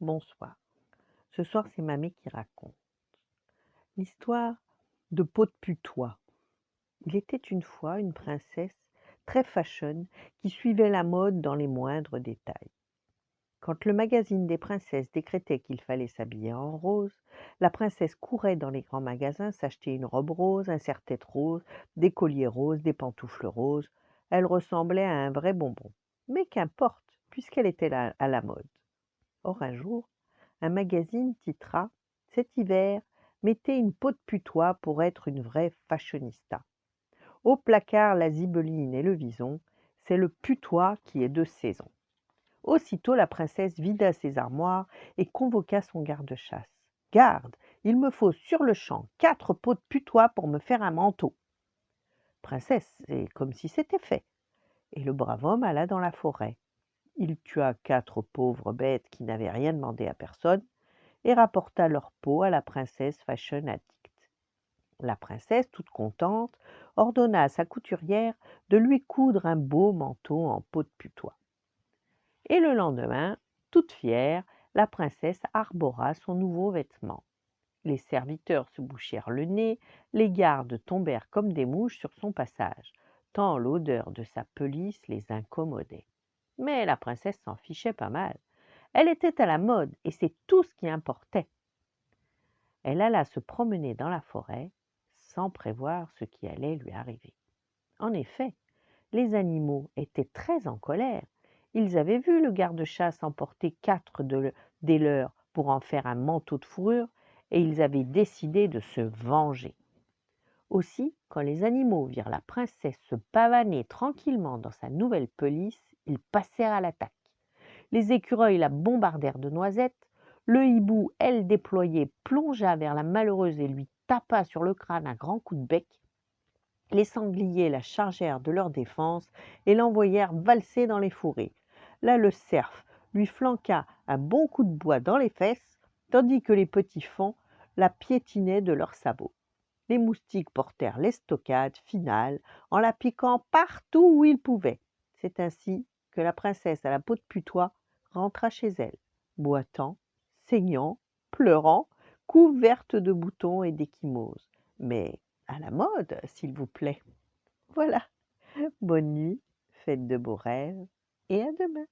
Bonsoir. Ce soir, c'est Mamie qui raconte. L'histoire de Pot de Putois. Il était une fois une princesse très fashion qui suivait la mode dans les moindres détails. Quand le magazine des princesses décrétait qu'il fallait s'habiller en rose, la princesse courait dans les grands magasins s'acheter une robe rose, un serre-tête rose, des colliers roses, des pantoufles roses. Elle ressemblait à un vrai bonbon. Mais qu'importe, puisqu'elle était là à la mode. Or un jour, un magazine titra «Cet hiver, mettez une peau de putois pour être une vraie fashionista. Au placard la zibeline et le vison, c'est le putois qui est de saison». Aussitôt la princesse vida ses armoires et convoqua son garde-chasse. «Garde, il me faut sur-le-champ 4 peaux de putois pour me faire un manteau». Princesse, c'est comme si c'était fait. Et le brave homme alla dans la forêt. Il tua 4 pauvres bêtes qui n'avaient rien demandé à personne et rapporta leur peau à la princesse Fashion Addict. La princesse, toute contente, ordonna à sa couturière de lui coudre un beau manteau en peau de putois. Et le lendemain, toute fière, la princesse arbora son nouveau vêtement. Les serviteurs se bouchèrent le nez, les gardes tombèrent comme des mouches sur son passage, tant l'odeur de sa pelisse les incommodait. Mais la princesse s'en fichait pas mal. Elle était à la mode et c'est tout ce qui importait. Elle alla se promener dans la forêt sans prévoir ce qui allait lui arriver. En effet, les animaux étaient très en colère. Ils avaient vu le garde-chasse emporter 4 des leurs pour en faire un manteau de fourrure et ils avaient décidé de se venger. Aussi, quand les animaux virent la princesse se pavaner tranquillement dans sa nouvelle pelisse, ils passèrent à l'attaque. Les écureuils la bombardèrent de noisettes. Le hibou, aile déployée, plongea vers la malheureuse et lui tapa sur le crâne un grand coup de bec. Les sangliers la chargèrent de leur défense et l'envoyèrent valser dans les fourrés. Là, le cerf lui flanqua un bon coup de bois dans les fesses, tandis que les petits faons la piétinaient de leurs sabots. Les moustiques portèrent l'estocade finale en la piquant partout où ils pouvaient. C'est ainsi que la princesse à la peau de putois rentra chez elle, boitant, saignant, pleurant, couverte de boutons et d'échymoses. Mais à la mode, s'il vous plaît. Voilà. Bonne nuit, faites de beaux rêves et à demain.